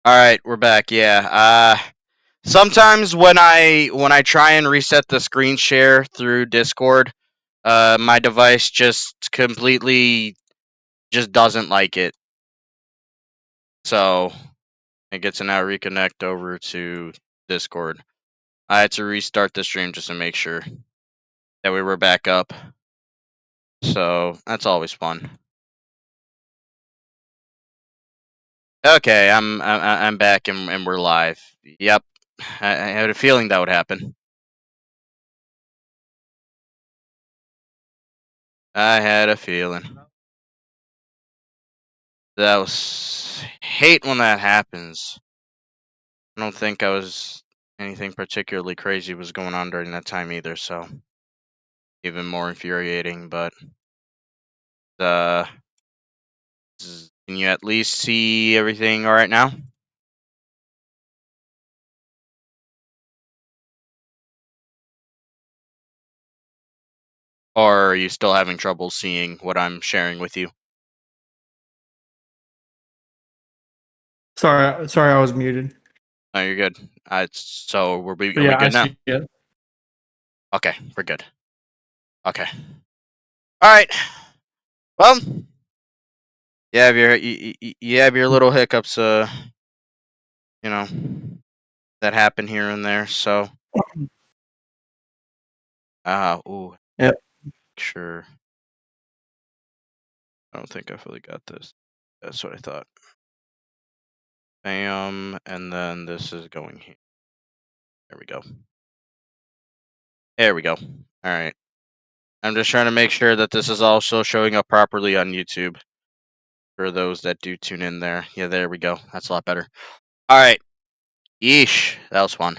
All right, we're back. Yeah. Sometimes when I try and reset the screen share through Discord, my device just completely just doesn't like it. So it gets to now reconnect over to Discord. I had to restart the stream just to make sure that we were back up. So that's always fun. Okay, I'm back and we're live. Yep, I had a feeling that would happen. I had a feeling. That was hate when that happens. I don't think anything particularly crazy was going on during that time either, so even more infuriating. But can you at least see everything all right now? Or are you still having trouble seeing what I'm sharing with you? Sorry, I was muted. No, you're good. So are we Yeah, good now? Yeah. Okay, we're good. Okay. All right. Well, you have your little hiccups, you know, that happen here and there. So, ooh, Yep. sure. I don't think I fully got this. That's what I thought. Bam, and then this is going here. There we go. There we go. All right. I'm just trying to make sure that this is also showing up properly on YouTube for those that do tune in there. Yeah, there we go. That's a lot better. All right. Yeesh, that was fun.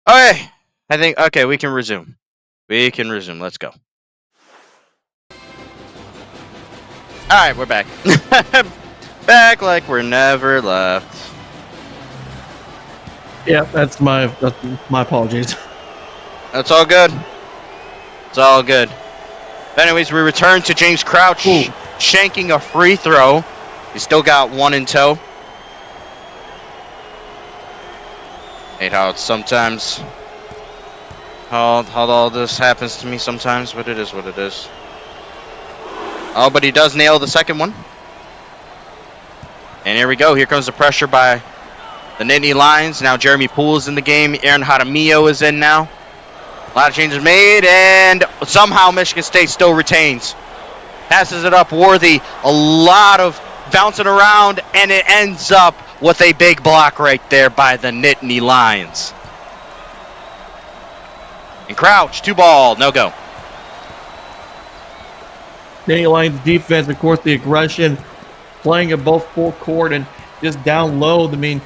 Okay, I think we can resume. Let's go. All right, we're back. Back like we're never left. Yeah, that's my apologies. That's all good. It's all good. But anyways, we return to James Crouch shanking a free throw. He still got one in tow. Hate how it's sometimes how all this happens to me sometimes, but it is what it is. Oh, but he does nail the second one. And here we go. Here comes the pressure by the Nittany Lions. Now Jeremy Poole is in the game. Aaron Jaramillo is in now. A lot of changes made, and somehow Michigan State still retains. Passes it up Worthy. A lot of bouncing around, and it ends up with a big block right there by the Nittany Lions. And Crouch, 2-ball, no go. Nittany Lions defense, of course, the aggression, playing at both full court and just down low. I mean,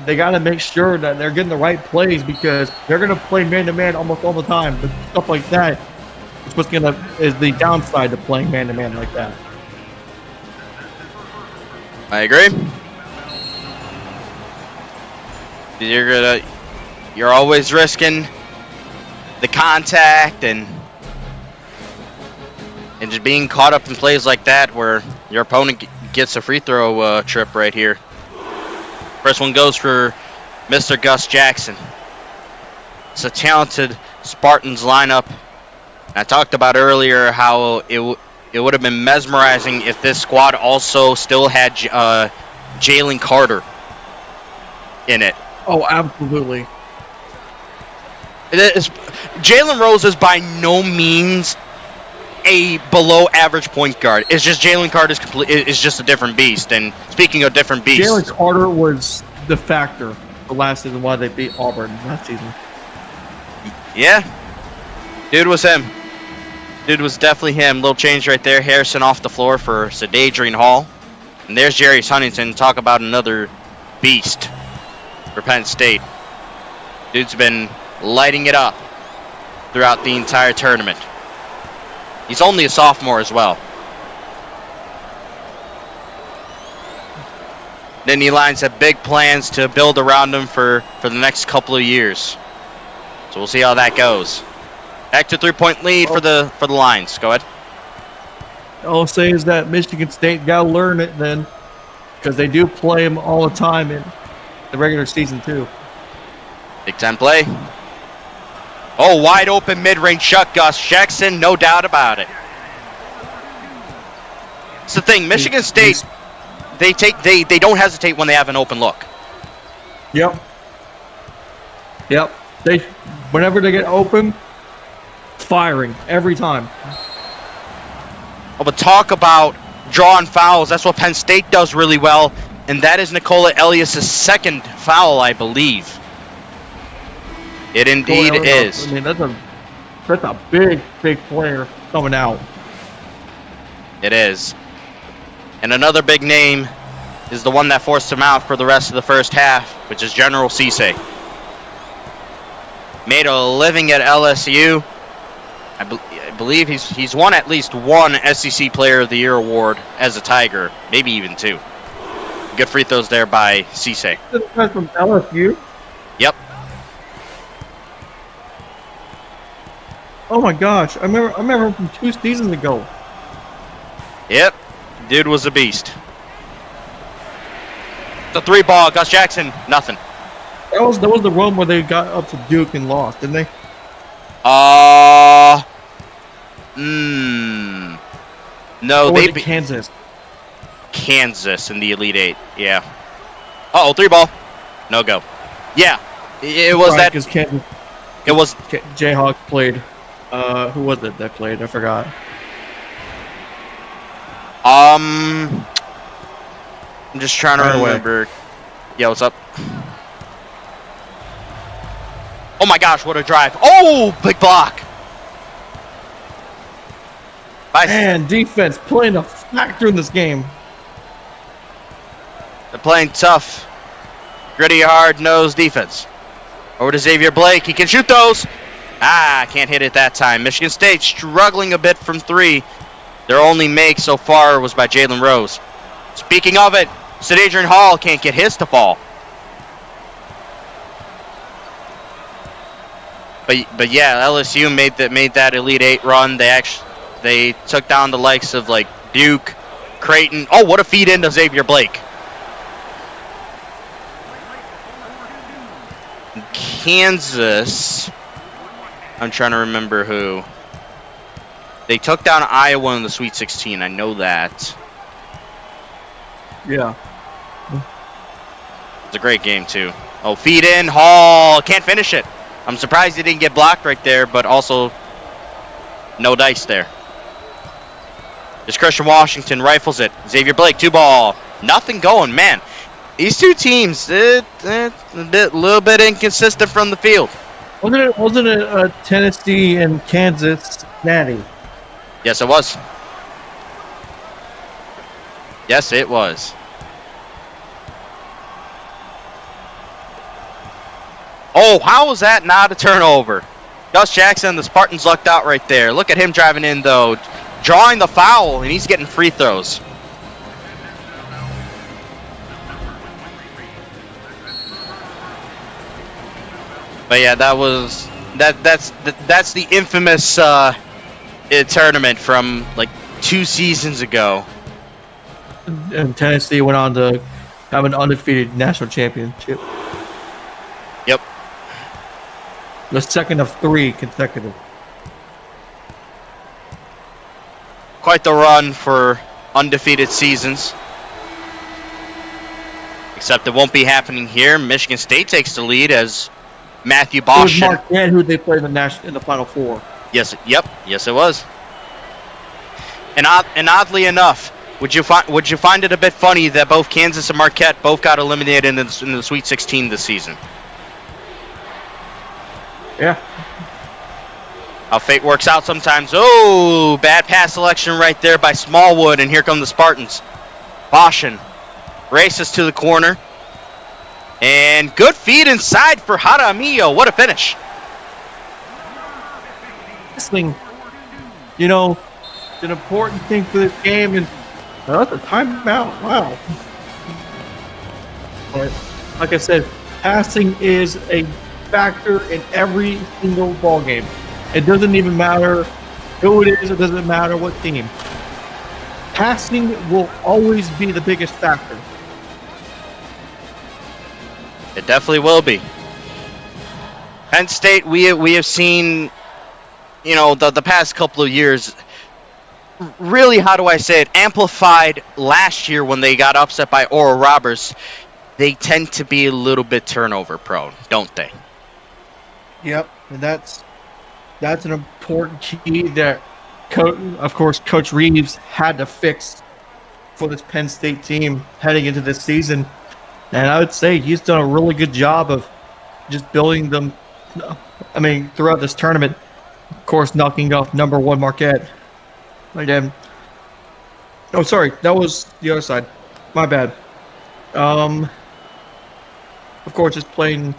they got to make sure that they're getting the right plays because they're going to play man-to-man almost all the time. But stuff like that is the downside to playing man-to-man like that. I agree. You're always risking the contact and just being caught up in plays like that where your opponent gets a free throw trip right here. First one goes for Mr. Gus Jackson. It's a talented Spartans lineup. I talked about earlier how it would have been mesmerizing if this squad also still had Jalen Carter in it. Oh, absolutely. Jalen Rose is by no means a below average point guard. It's just Jalen Carter is just a different beast. And speaking of different beasts, Jalen Carter was the factor for last season why they beat Auburn last season. Yeah, dude was him. Dude was definitely him. Little change right there. Harrison off the floor for Sadadrian Hall. And there's Jarius Huntington. Talk about another beast for Penn State. Dude's been lighting it up throughout the entire tournament. He's only a sophomore as well. Nittany Lions have big plans to build around him for the next couple of years. So we'll see how that goes. Back to 3-point lead for the Lions. Go ahead. All I'll say is that Michigan State got to learn it then, because they do play them all the time. And the regular season too. Big time play. Oh, wide open mid-range shot, Gus Jackson, no doubt about it. It's the thing, Michigan State, they don't hesitate when they have an open look. Yep. Whenever they get open, firing every time. Oh, but talk about drawing fouls. That's what Penn State does really well, and that is Nicola Elias' second foul, I believe. It indeed is. I mean, that's a big player coming out. It is. And another big name is the one that forced him out for the rest of the first half, which is General Cisse. Made a living at LSU. I believe he's won at least one SEC Player of the Year award as a Tiger, maybe even two. Good free throws there by Cisse. This guy from LSU? Yep. Oh my gosh, I remember him from 2 seasons ago. Yep. Dude was a beast. The 3-ball, Gus Jackson, nothing. That was the run where they got up to Duke and lost, didn't they? No, they beat Kansas. Kansas in the Elite Eight, yeah. Uh-oh, 3-ball. No go. Yeah, it was that. Kansas, it was Jayhawk played. Who was it that played? I forgot. I'm just trying to remember. Yeah, what's up? Oh my gosh, what a drive. Oh, big block. Man, defense playing a factor in this game. They're playing tough, gritty, hard-nosed defense. Over to Xavier Blake. He can shoot those. Can't hit it that time. Michigan State struggling a bit from 3. Their only make so far was by Jalen Rose. Speaking of it, Adrian Hall can't get his to fall. But yeah, LSU made that Elite Eight run. They took down the likes of like Duke, Creighton. Oh, what a feed into Xavier Blake. Kansas. I'm trying to remember who. They took down Iowa in the Sweet 16. I know that. Yeah. It's a great game, too. Oh, feed in. Hall can't finish it. I'm surprised he didn't get blocked right there, but also no dice there. Just Christian Washington rifles it. Xavier Blake, 2-ball. Nothing going, man. These two teams, a little bit inconsistent from the field. Wasn't it Tennessee and Kansas natty? Yes, it was. Yes, it was. Oh, how was that not a turnover? Gus Jackson, the Spartans lucked out right there. Look at him driving in, though. Drawing the foul, and he's getting free throws. But yeah, that's the infamous tournament from like 2 seasons ago. And Tennessee went on to have an undefeated national championship. Yep. The second of 3 consecutive. Quite the run for undefeated seasons. Except it won't be happening here. Michigan State takes the lead as Matthew Bosch. It was Marquette who they played in the Final Four. Yes, yep, yes it was. And oddly enough, would you find it a bit funny that both Kansas and Marquette both got eliminated in the Sweet 16 this season? Yeah. How fate works out sometimes. Oh, bad pass selection right there by Smallwood, and here come the Spartans. Boschen races to the corner. And good feed inside for Jaramillo. What a finish. This thing, you know, it's an important thing for this game, and that's a timeout. Wow. But like I said, passing is a factor in every single ball game. It doesn't even matter who it is. It doesn't matter what team. Passing will always be the biggest factor. It definitely will be. Penn State, we have seen, the past couple of years, really, how do I say it, amplified last year when they got upset by Oral Roberts. They tend to be a little bit turnover prone, don't they? Yep, and that's an important key that, of course, Coach Reeves had to fix for this Penn State team heading into this season. And I would say he's done a really good job of just building them, throughout this tournament. Of course, knocking off number 1 Marquette. Again. Oh, sorry, that was the other side. My bad. Of course, just playing.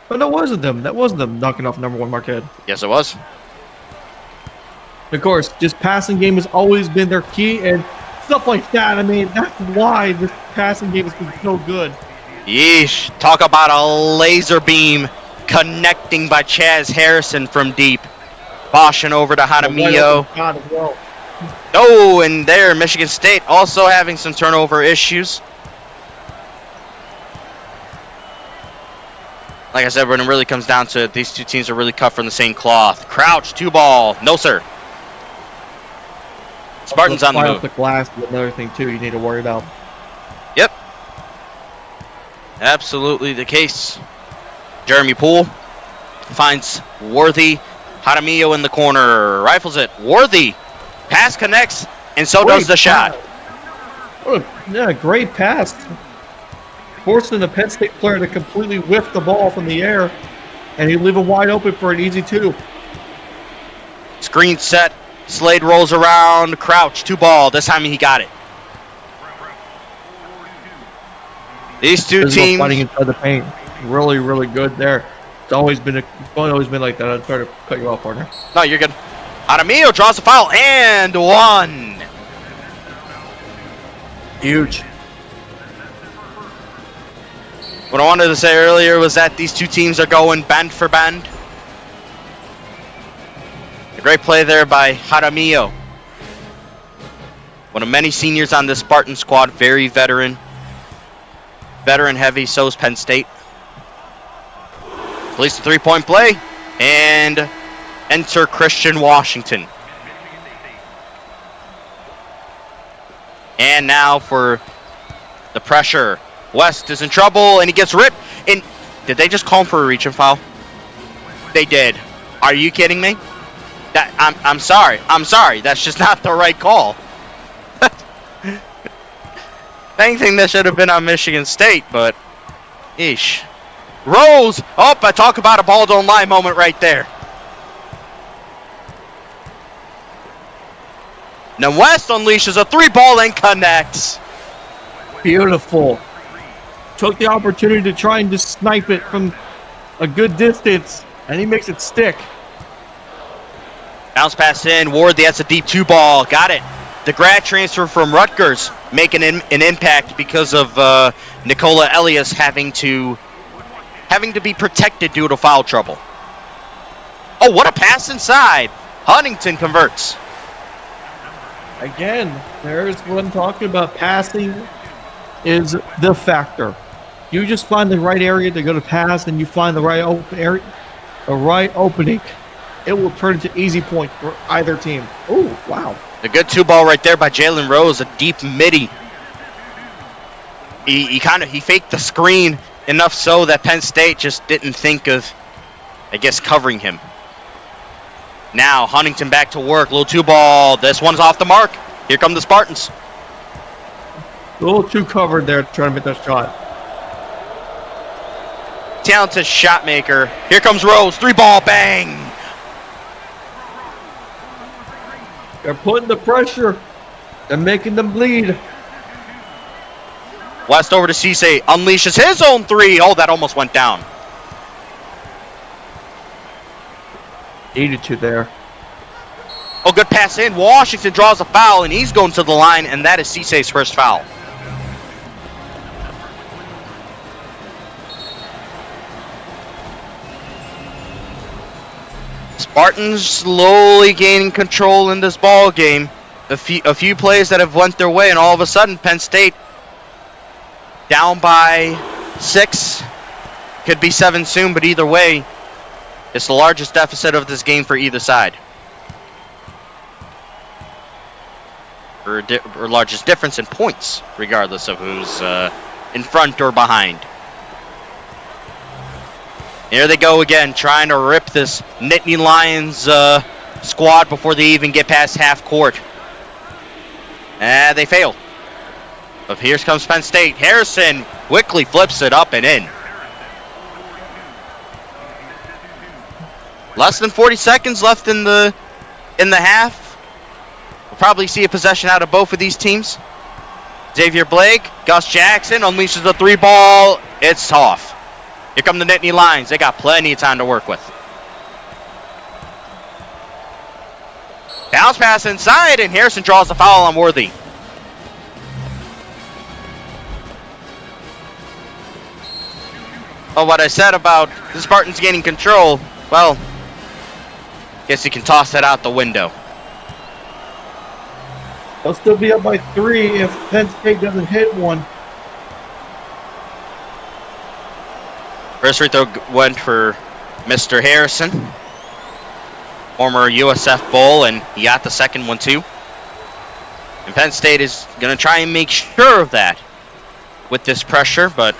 But that wasn't them. That wasn't them knocking off number 1 Marquette. Yes, it was. Of course, just passing game has always been their key, and stuff like that. That's why this passing game has been so good. Yeesh. Talk about a laser beam connecting by Chaz Harrison from deep. Boshing over to Jaramillo. Oh, and there, Michigan State also having some turnover issues. Like I said, when it really comes down to it, these two teams are really cut from the same cloth. Crouch, 2-ball. No, sir. Spartans on the move. The glass is another thing, too, you need to worry about. Yep. Absolutely the case. Jeremy Poole finds Worthy. Jaramillo in the corner. Rifles it. Worthy. Pass connects, and so does the shot. Great pass. Forcing the Penn State player to completely whiff the ball from the air, and he leave it wide open for an easy 2. Screen set. Slade rolls around. Crouch, 2-ball. This time he got it. These two teams fighting inside the paint. Really, really good there. It's always been like that. I'm sorry to cut you off, partner. No, you're good. Jaramillo draws the foul and 1. Huge. What I wanted to say earlier was that these two teams are going bend for bend. A great play there by Jaramillo. One of many seniors on this Spartan squad, very veteran. Veteran heavy, so is Penn State. Release the 3-point play, and enter Christian Washington. And now for the pressure. West is in trouble, and he gets ripped. And did they just call him for a reach and foul? They did. Are you kidding me? I'm sorry. I'm sorry. That's just not the right call. Anything that should have been on Michigan State, but eesh. Rose. Oh, I talk about a ball don't lie moment right there. Now West unleashes a 3-ball and connects. Beautiful. Took the opportunity to try and just snipe it from a good distance, and he makes it stick. Bounce pass in. Ward, that's a deep 2-ball. Got it. The grad transfer from Rutgers making an impact because of Nicola Elias having to be protected due to foul trouble. Oh, what a pass inside. Huntington converts. Again, there's what I'm talking about. Passing is the factor. You just find the right area to go to pass, and you find the right open area, the right opening. It will turn into easy point for either team. Oh, wow. A good 2-ball right there by Jalen Rose, a deep midi. He faked the screen enough so that Penn State just didn't think of, I guess, covering him. Now Huntington back to work, little 2-ball. This one's off the mark. Here come the Spartans. A little too covered there trying to make that shot. Talented shot maker. Here comes Rose, 3-ball, bang. They're putting the pressure. They're making them bleed. West over to Cisse, unleashes his own 3. Oh, that almost went down. Needed to there. Oh, good pass in. Washington draws a foul, and he's going to the line, and that is Cisse's first foul. Spartans slowly gaining control in this ball game. A few plays that have went their way, and all of a sudden, Penn State down by 6. Could be 7 soon, but either way, it's the largest deficit of this game for either side. Or largest difference in points, regardless of who's in front or behind. Here they go again, trying to rip this Nittany Lions squad before they even get past half court. They fail. But here comes Penn State. Harrison quickly flips it up and in. Less than 40 seconds left in the half. We'll probably see a possession out of both of these teams. Xavier Blake, Gus Jackson unleashes the 3-ball. It's off. Here come the Nittany Lions. They got plenty of time to work with. Bounce pass inside, and Harrison draws the foul on Worthy. Well, what I said about the Spartans gaining control, well, guess you can toss that out the window. They'll still be up by 3 if Penn State doesn't hit one. First free throw went for Mr. Harrison, former USF Bull, and he got the second one too. And Penn State is going to try and make sure of that with this pressure, but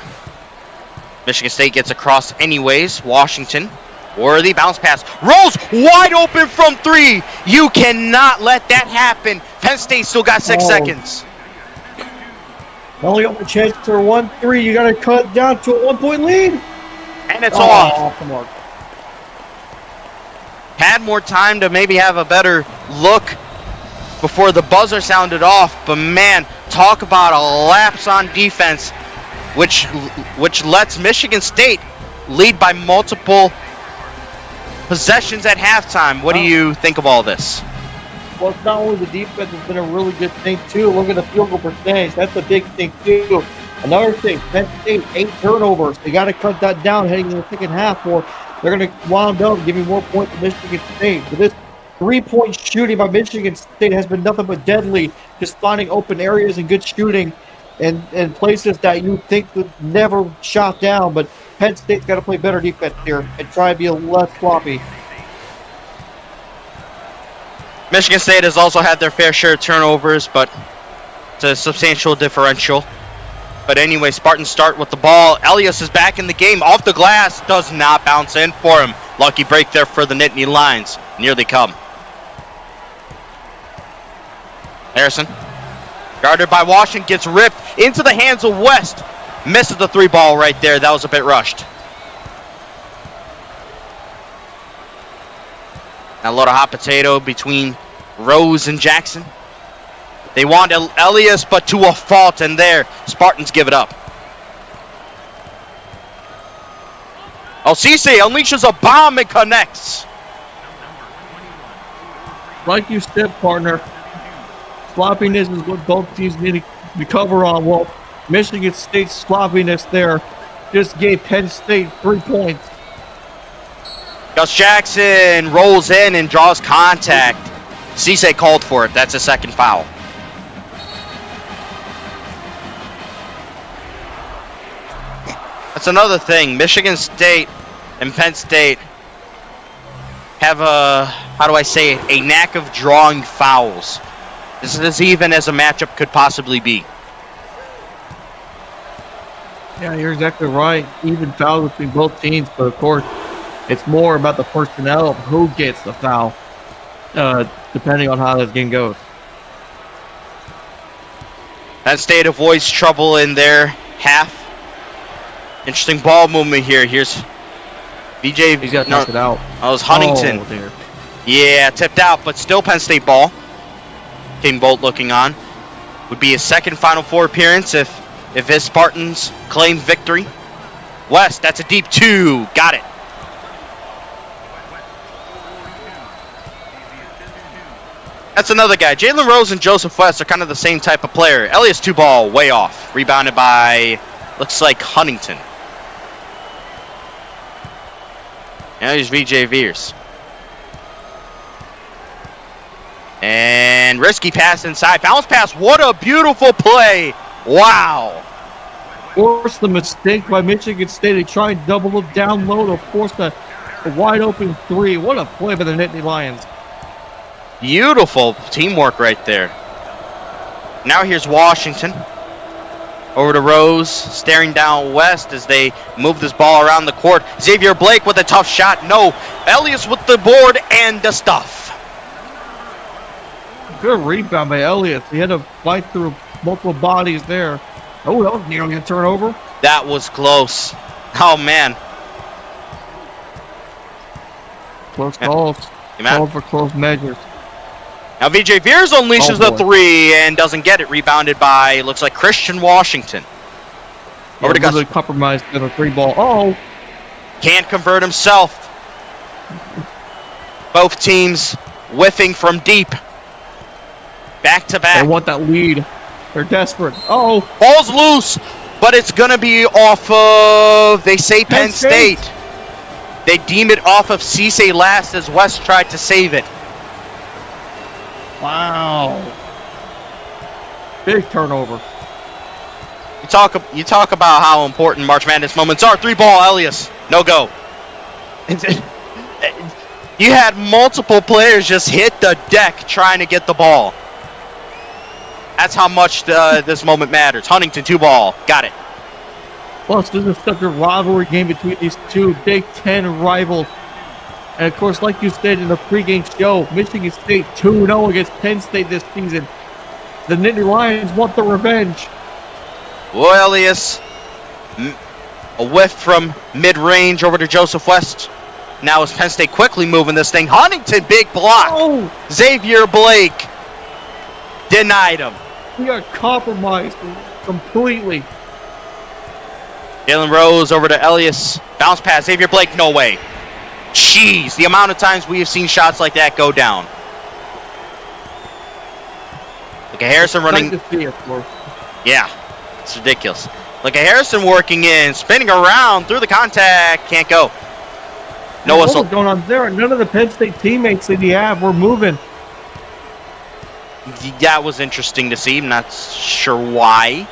Michigan State gets across anyways. Washington, Worthy, bounce pass, rolls wide open from 3. You cannot let that happen. Penn State still got 6 seconds. Only got a chance for 1-3. You got to cut down to a 1-point lead. And it's off. Come on. Had more time to maybe have a better look before the buzzer sounded off, but man, talk about a lapse on defense, which lets Michigan State lead by multiple possessions at halftime. What do you think of all this? Well, it's not only the defense has been a really good thing, too. Look at the field goal percentage. That's a big thing, too. Another thing, Penn State, 8 turnovers. They got to cut that down heading into the second half, or they're going to wound up giving more points to Michigan State. But this 3-point shooting by Michigan State has been nothing but deadly, just finding open areas and good shooting and places that you think would never shot down. But Penn State's got to play better defense here and try to be a less sloppy. Michigan State has also had their fair share of turnovers, but it's a substantial differential. But anyway, Spartans start with the ball. Elias is back in the game. Off the glass. Does not bounce in for him. Lucky break there for the Nittany Lions. Near they come. Harrison. Guarded by Washington. Gets ripped into the hands of West. Misses the 3-ball right there. That was a bit rushed. Now a little hot potato between Rose and Jackson. They want Elias, but to a fault, and there, Spartans give it up. Cisse unleashes a bomb and connects. Like you said, partner, sloppiness is what both teams need to recover on. Well, Michigan State's sloppiness there just gave Penn State 3 points. Gus Jackson rolls in and draws contact. Cisse called for it. That's a second foul. That's another thing. Michigan State and Penn State have a knack of drawing fouls. This is as even as a matchup could possibly be. Yeah, you're exactly right. Even fouls between both teams, but of course, it's more about the personnel of who gets the foul, depending on how this game goes. Penn State avoids trouble in their half. Interesting ball movement here. Here's VJ. He's got to knock it out. Oh, it was Huntington. Oh, dear. Yeah, tipped out, but still Penn State ball. King Bolt looking on. Would be his second Final Four appearance if his Spartans claim victory. West, that's a deep 2. Got it. That's another guy. Jalen Rose and Joseph West are kind of the same type of player. Elias 2-ball, way off. Rebounded by, looks like Huntington. Now here's VJ Veers. And risky pass inside. Bounce pass. What a beautiful play. Wow. force the mistake by Michigan State. They try and double it down low to force a wide open three. What a play by the Nittany Lions. Beautiful teamwork right there. Now here's Washington. Over to Rose, staring down West as they move this ball around the court. Xavier Blake with a tough shot. No. Elias with the board and the stuff. Good rebound by Elias. He had to fight through multiple bodies there. Oh, that was nearly a turnover. That was close. Oh, man. Close calls. Called for close measures. Now VJ Veers unleashes the three and doesn't get it. Rebounded by, looks like, Christian Washington. Over to Gus. Really compromised in a three ball. Oh. Can't convert himself. Both teams whiffing from deep. Back to back. They want that lead. They're desperate. Oh. Ball's loose, but it's going to be off of, they say, Penn State. They deem it off of Cisse last as West tried to save it. Wow. Big turnover. You talk about how important March Madness moments are. 3-ball, Elias. No go. You had multiple players just hit the deck trying to get the ball. That's how much this moment matters. Huntington, 2-ball. Got it. Plus, this is such a rivalry game between these two Big Ten rivals. And, of course, like you said in the pregame show, Michigan State 2-0 against Penn State this season. The Nittany Lions want the revenge. Boy, Elias, a whiff from mid-range over to Joseph West. Now is Penn State quickly moving this thing. Huntington, big block. Oh. Xavier Blake denied him. We got compromised completely. Jalen Rose over to Elias. Bounce pass. Xavier Blake, no way. Jeez, the amount of times we have seen shots like that go down. Look at Harrison running. Yeah, it's ridiculous. Look at Harrison working in, spinning around through the contact. Can't go. No whistle. What's going on there? None of the Penn State teammates that he have were moving. That was interesting to see. I'm not sure why.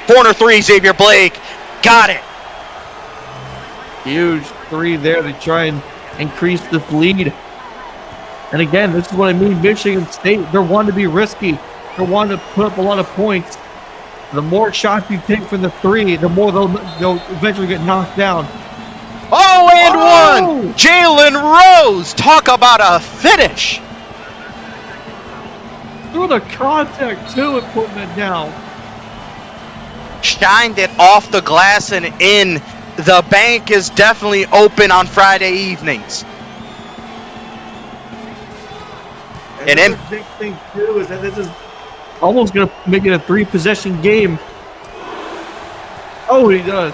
Corner three, Xavier Blake. Got it. Huge three there to try and increase this lead. And again, this is what I mean. Michigan State, they're wanting to be risky. They're wanting to put up a lot of points. The more shots you take from the three, the more they'll eventually get knocked down. Oh, and one! Jalen Rose! Talk about a finish! Through the contact, too, and putting it down. Shined it off the glass and in. The bank is definitely open on Friday evenings. And the big thing, too, is that this is almost going to make it a 3-possession game. Oh, he does.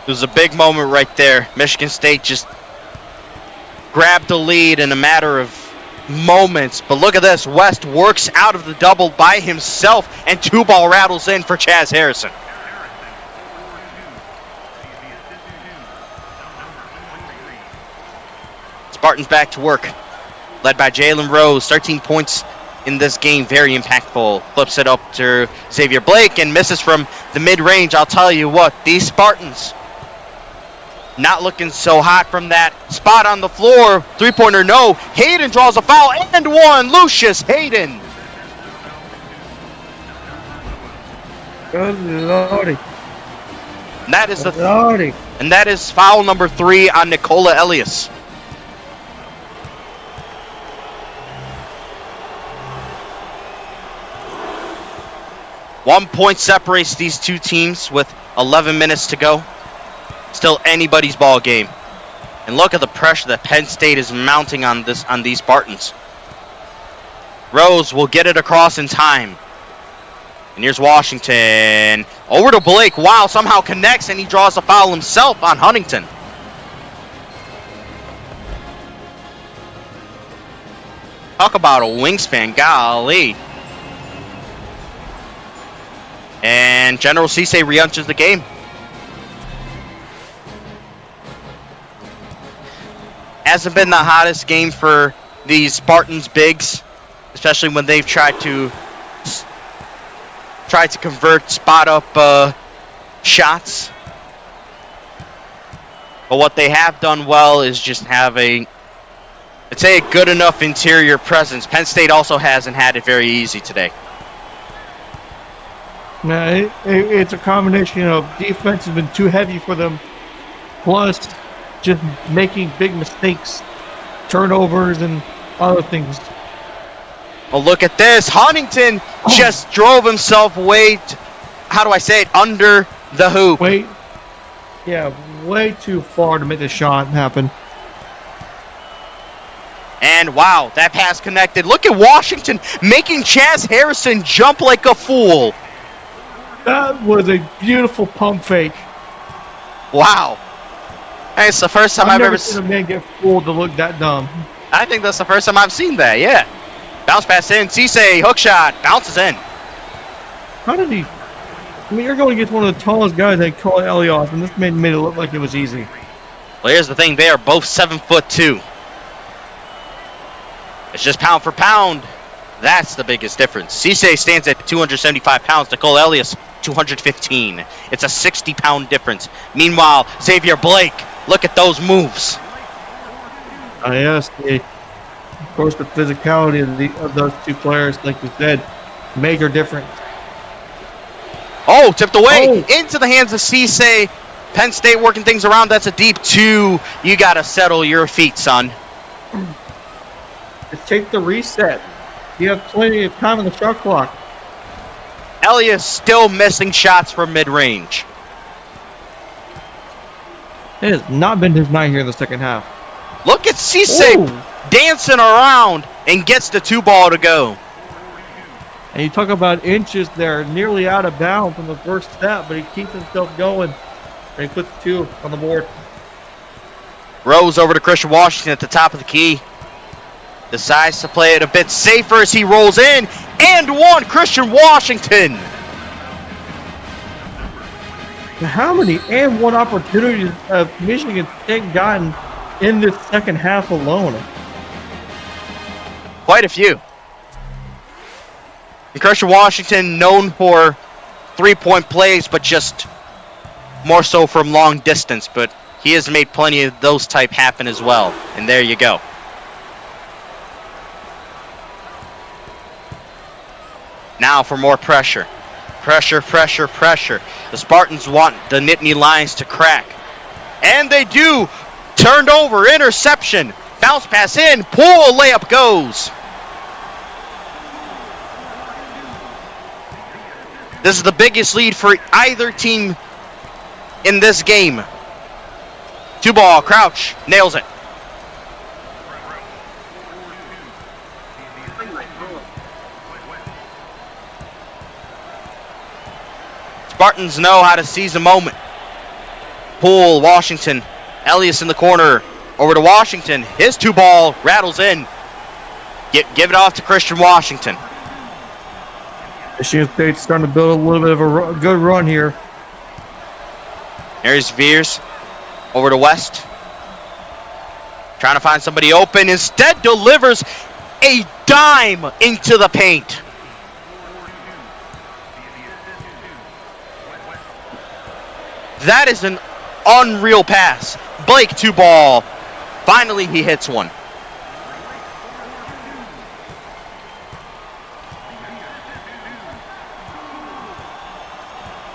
It was a big moment right there. Michigan State just grabbed the lead in a matter of moments. But look at this. West works out of the double by himself, and 2-ball rattles in for Chaz Harrison. Spartans back to work. Led by Jalen Rose. 13 points in this game. Very impactful. Flips it up to Xavier Blake and misses from the mid-range. I'll tell you what, these Spartans not looking so hot from that spot on the floor. 3-pointer, no. Hayden draws a foul and one. Lucius Hayden. Good lordy. And that is foul number 3 on Nicola Elias. One point separates these two teams with 11 minutes to go. Still anybody's ball game. And look at the pressure that Penn State is mounting on these Spartans. Rose will get it across in time. And here's Washington. Over to Blake. Wow, somehow connects and he draws a foul himself on Huntington. Talk about a wingspan, golly. And General Cisse re-enters the game. Hasn't been the hottest game for these Spartans bigs, especially when they've tried to try to convert spot-up shots. But what they have done well is just have a good enough interior presence. Penn State also hasn't had it very easy today. No, it's a combination of defense has been too heavy for them, plus just making big mistakes, turnovers, and other things. Well, look at this. Huntington just drove himself way, under the hoop. Way too far to make the shot happen. And wow, that pass connected. Look at Washington making Chaz Harrison jump like a fool. That was a beautiful pump fake. Wow. Hey, it's the first time I've ever seen a man get fooled to look that dumb. I think that's the first time I've seen that, yeah. Bounce pass in, Cisse, hook shot, bounces in. How did he? I mean, you're going against one of the tallest guys they call Elias, and this man made it look like it was easy. Well, here's the thing, they are both 7'2". It's just pound for pound. That's the biggest difference. Cisse stands at 275 pounds, Nicole Elias 215. It's a 60-pound difference. Meanwhile, Xavier Blake, look at those moves. Yes, of course, the physicality of those two players, like you said, major difference. Oh, tipped away into the hands of Cisse. Penn State working things around. That's a deep two. You got to settle your feet, son. Just take the reset. You have plenty of time on the shot clock. Elias still missing shots from mid-range. It has not been his night here in the second half. Look at Cisse dancing around and gets the 2 ball to go. And you talk about inches there, nearly out of bounds from the first step, but he keeps himself going. And he puts 2 on the board. Rose over to Christian Washington at the top of the key. Decides to play it a bit safer as he rolls in. And one, Christian Washington. How many and one opportunities have Michigan State gotten in this second half alone? Quite a few. And Christian Washington known for 3-point plays, but just more so from long distance. But he has made plenty of those type happen as well. And there you go. Now for more pressure. Pressure. The Spartans want the Nittany Lions to crack. And they do. Turned over, interception. Bounce pass in, pull, layup goes. This is the biggest lead for either team in this game. 2 ball, Crouch, nails it. Spartans know how to seize a moment. Poole, Washington, Elias in the corner, over to Washington. His 2 ball rattles in. Give it off to Christian Washington. Michigan State's starting to build a little bit of a good run here. There's Veers, over to West. Trying to find somebody open. Instead delivers a dime into the paint. That is an unreal pass. Blake 2 ball. Finally, he hits one.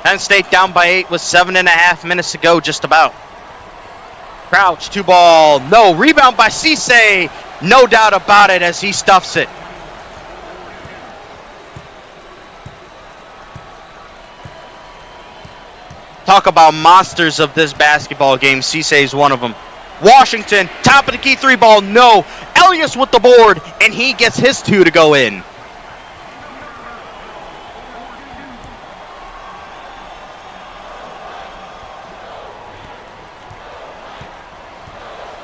Penn State down by 8 with 7.5 minutes to go, just about. Crouch, 2 ball. No, rebound by Cisse. No doubt about it as he stuffs it. Talk about monsters of this basketball game. Cisse is one of them. Washington, top of the key 3 ball. No. Elias with the board, and he gets his 2 to go in.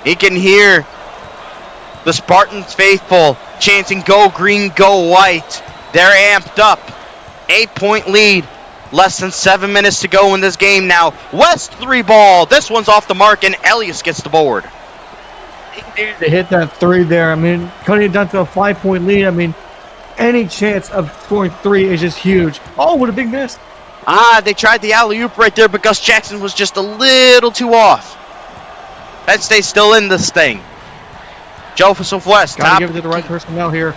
He can hear the Spartans faithful chanting, "Go green, go white." They're amped up. 8-point lead. Less than 7 minutes to go in this game now. West 3 ball. This one's off the mark, and Elias gets the board. He needed to hit that 3 there. I mean, cutting it down to a 5-point lead. I mean, any chance of scoring 3 is just huge. Oh, what a big miss. They tried the alley-oop right there, but Gus Jackson was just a little too off. Penn State's still in this thing. Joseph West, Gotta give it to the right person now here.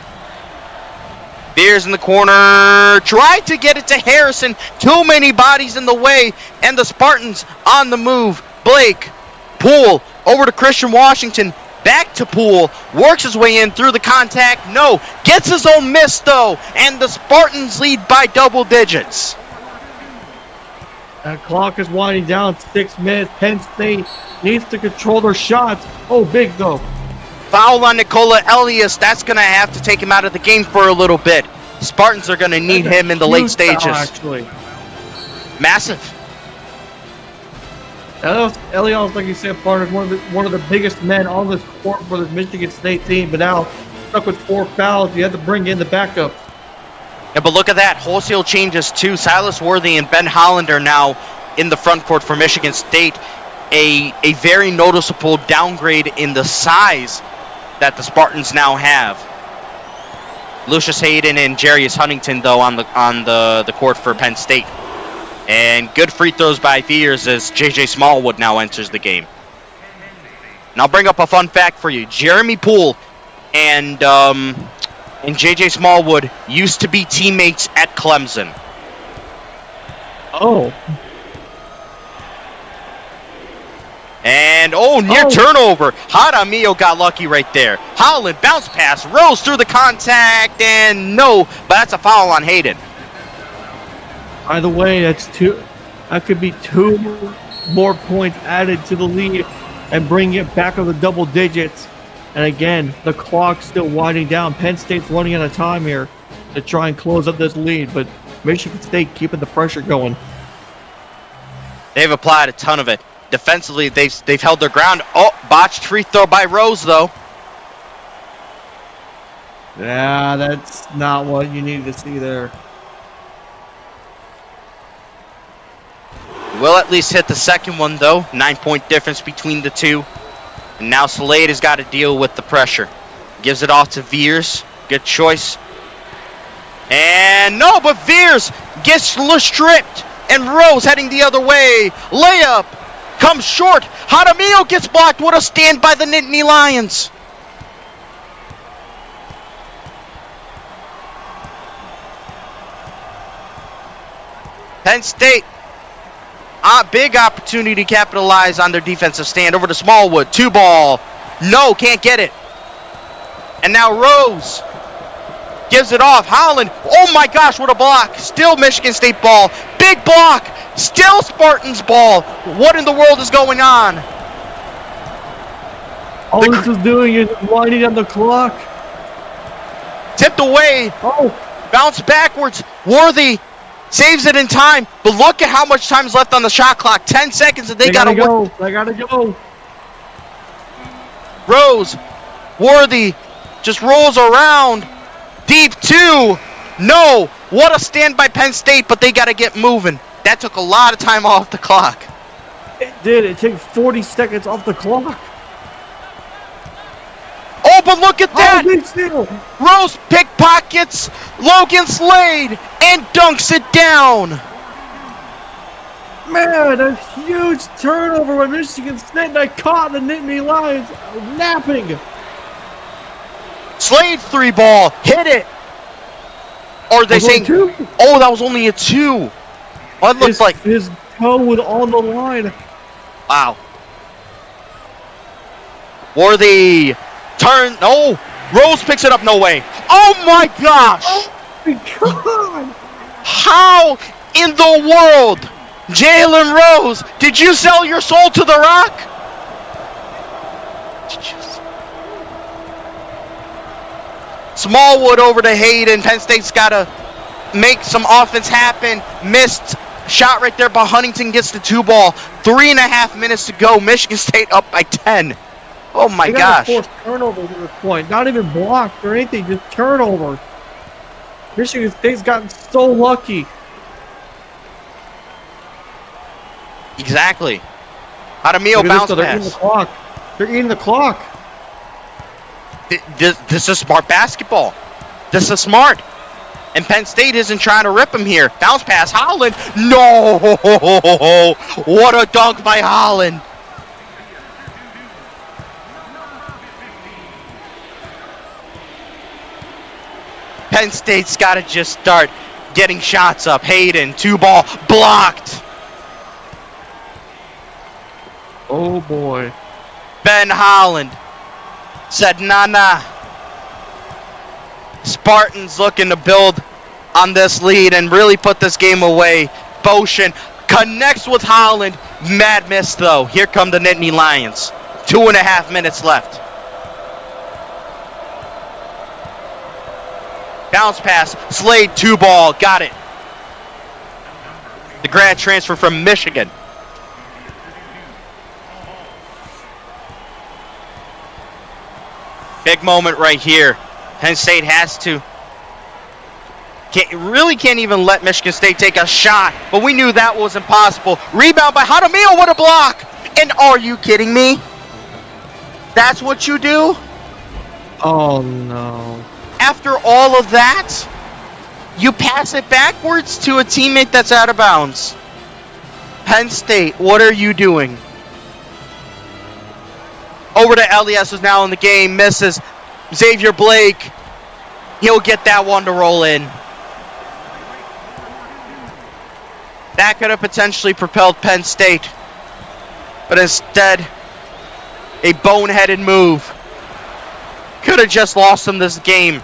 Beers in the corner, tried to get it to Harrison. Too many bodies in the way, and the Spartans on the move. Blake, Poole, over to Christian Washington. Back to Poole, works his way in through the contact. No, gets his own miss though, and the Spartans lead by double digits. That clock is winding down, 6 minutes. Penn State needs to control their shots. Oh, big though. Foul on Nicola Elias. That's going to have to take him out of the game for a little bit. Spartans are going to need him in the late stages. Foul, actually. Massive. Elias, like you said, partner, one of the biggest men on this court for the Michigan State team, but now stuck with 4 fouls. You had to bring in the backup. Yeah, but look at that. Wholesale changes too. Silas Worthy and Ben Holland are now in the front court for Michigan State. A very noticeable downgrade in the size that the Spartans now have. Lucius Hayden and Jarius Huntington, though, on the court for Penn State. And good free throws by Veers as J.J. Smallwood now enters the game. And I'll bring up a fun fact for you. Jeremy Poole and J.J. Smallwood used to be teammates at Clemson. Oh. And, near turnover. Jaramillo got lucky right there. Holland, bounce pass, rolls through the contact, and no, but that's a foul on Hayden. By the way, that could be 2 more points added to the lead and bring it back on the double digits. And again, the clock's still winding down. Penn State's running out of time here to try and close up this lead, but Michigan State keeping the pressure going. They've applied a ton of it. Defensively, they've held their ground. Oh, botched free throw by Rose, though. Yeah, that's not what you need to see there. Will at least hit the second one, though. 9-point difference between the two. And now Slade has got to deal with the pressure. Gives it off to Veers. Good choice. And no, but Veers gets stripped. And Rose heading the other way. Layup. Comes short. Jaramillo gets blocked. What a stand by the Nittany Lions. Penn State. Big opportunity to capitalize on their defensive stand. Over to Smallwood. 2-ball. No, can't get it. And now Rose gives it off. Holland. Oh my gosh, what a block. Still Michigan State ball. Big block. Still Spartans ball. What in the world is going on? All this is doing is winding down the clock. Tipped away. Oh. Bounce backwards. Worthy saves it in time. But look at how much time is left on the shot clock. 10 seconds and they gotta go. They gotta go. Rose. Worthy just rolls around. Deep 2. No. What a stand by Penn State, but they got to get moving. That took a lot of time off the clock. It did. It took 40 seconds off the clock. Oh, but look at that. Oh, Rose pickpockets Logan Slade and dunks it down. Man, a huge turnover by Michigan State. And I caught the Nittany Lions napping. Slade 3-ball. Hit it. Or are they saying 2? Oh, that was only a 2. Oh, it looks like his toe was on the line. Wow. Worthy turn. Oh, Rose picks it up. No way. Oh my gosh. Oh my God. How in the world, Jalen Rose, did you sell your soul to the Rock? Smallwood over to Hayden. Penn State's got to make some offense happen. Missed shot right there, but Huntington gets the 2-ball. 3.5 minutes to go. Michigan State up by 10. Oh my gosh. Forced turnovers at this point. Not even blocked or anything, just turnovers. Michigan State's gotten so lucky. Exactly. Jaramillo bounce pass. They're eating the clock. They're eating the clock. This is smart basketball. This is smart. And Penn State isn't trying to rip him here. Bounce pass, Holland. No! What a dunk by Holland. Penn State's got to just start getting shots up. Hayden, 2-ball, blocked. Oh, boy. Ben Holland said, nah. Spartans looking to build on this lead and really put this game away. Boshin connects with Holland. Mad miss, though. Here come the Nittany Lions. 2.5 minutes left. Bounce pass. Slade, 2-ball. Got it. The grad transfer from Michigan. Big moment right here. Penn State has to. Can't even let Michigan State take a shot. But we knew that was impossible. Rebound by Jaramillo. What a block. And are you kidding me? That's what you do? Oh, no. After all of that, you pass it backwards to a teammate that's out of bounds. Penn State, what are you doing? Over to Elias, who's now in the game. Misses. Xavier Blake. He'll get that one to roll in. That could have potentially propelled Penn State. But instead, a boneheaded move could have just lost them this game,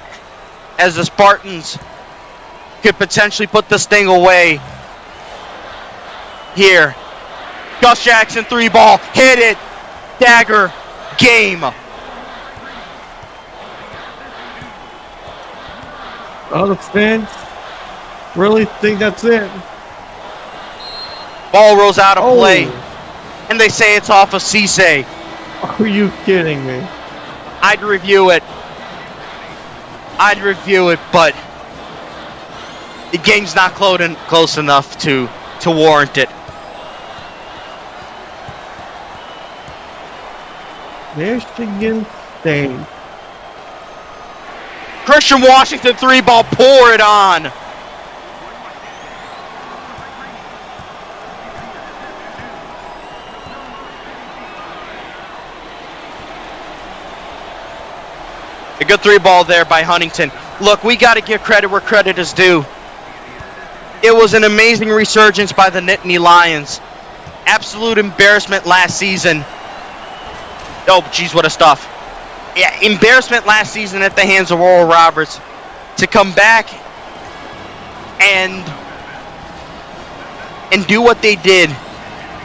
as the Spartans could potentially put this thing away. Here. Gus Jackson, 3-ball. Hit it. Dagger. Game. Oh, the fans really think that's it. Ball rolls out of play. And they say it's off of Cisse. Are you kidding me? I'd review it, but the game's not close enough to warrant it. Michigan State. Christian Washington, 3-ball, pour it on. A good 3-ball there by Huntington. Look, we got to give credit where credit is due. It was an amazing resurgence by the Nittany Lions. Absolute embarrassment last season. Oh, geez, what a stuff. Yeah, embarrassment last season at the hands of Oral Roberts. To come back and do what they did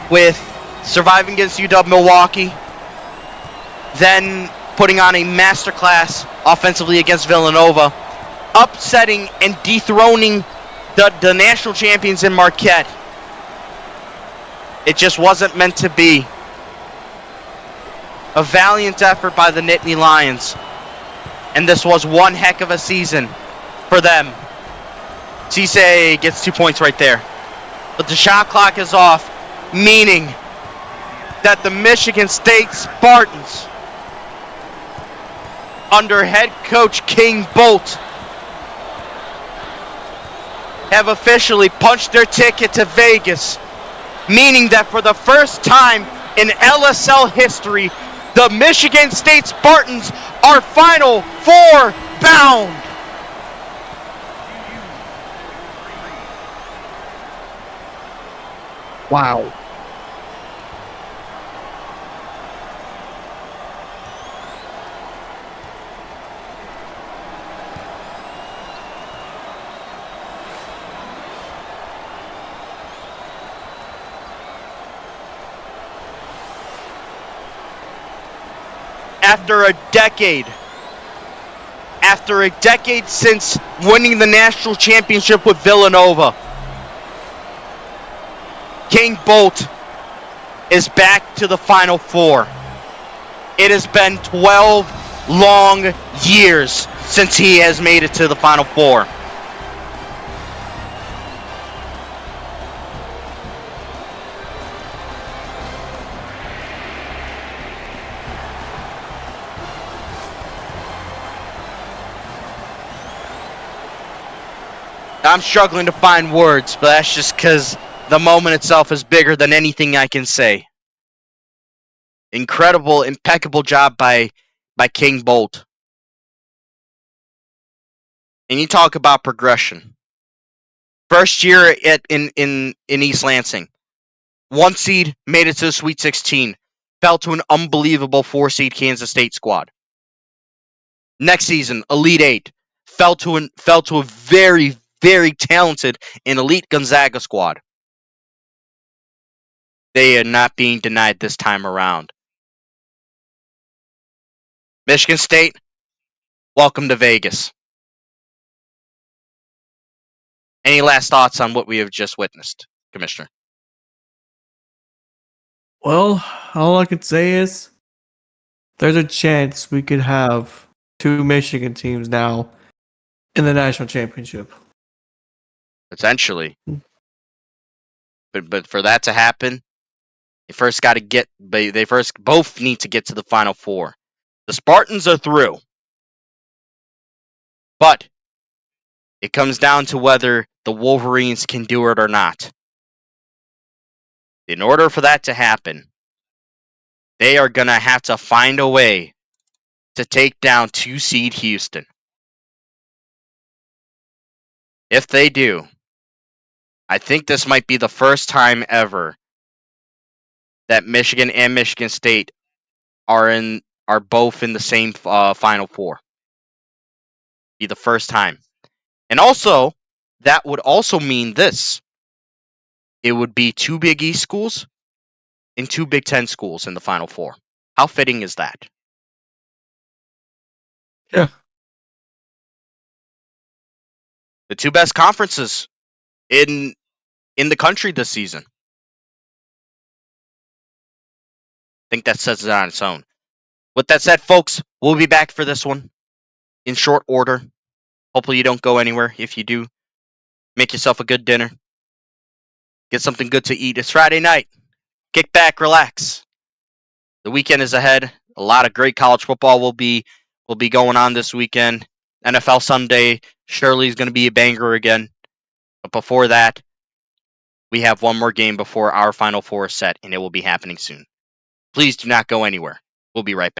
with surviving against UW Milwaukee, then putting on a masterclass offensively against Villanova, upsetting and dethroning the national champions in Marquette. It just wasn't meant to be. A valiant effort by the Nittany Lions. And this was one heck of a season for them. Cisse gets 2 points right there. But the shot clock is off, meaning that the Michigan State Spartans, under head coach King Bolt, have officially punched their ticket to Vegas, meaning that for the first time in LSL history, the Michigan State Spartans are Final Four bound. Wow. After a decade since winning the national championship with Villanova, King Bolt is back to the Final Four. It has been 12 long years since he has made it to the Final Four. I'm struggling to find words, but that's just because the moment itself is bigger than anything I can say. Incredible, impeccable job by King Bolt. And you talk about progression. First year in East Lansing, 1 seed made it to the Sweet 16, fell to an unbelievable 4 seed Kansas State squad. Next season, Elite 8, fell to a very, very talented and elite Gonzaga squad. They are not being denied this time around. Michigan State, welcome to Vegas. Any last thoughts on what we have just witnessed, Commissioner? Well, all I could say is there's a chance we could have 2 Michigan teams now in the national championship. Potentially. But for that to happen, they first both need to get to the Final Four. The Spartans are through. But it comes down to whether the Wolverines can do it or not. In order for that to happen, they are going to have to find a way to take down 2 seed Houston. If they do, I think this might be the first time ever that Michigan and Michigan State are both in the same Final Four. Be the first time. And also, that would also mean this. It would be 2 Big East schools and 2 Big Ten schools in the Final Four. How fitting is that? Yeah. The 2 best conferences in the country this season. I think that says it on its own. With that said, folks, we'll be back for this one in short order. Hopefully you don't go anywhere. If you do, make yourself a good dinner. Get something good to eat. It's Friday night. Kick back, relax. The weekend is ahead. A lot of great college football will be going on this weekend. NFL Sunday surely is going to be a banger again. But before that, we have one more game before our Final Four is set, and it will be happening soon. Please do not go anywhere. We'll be right back.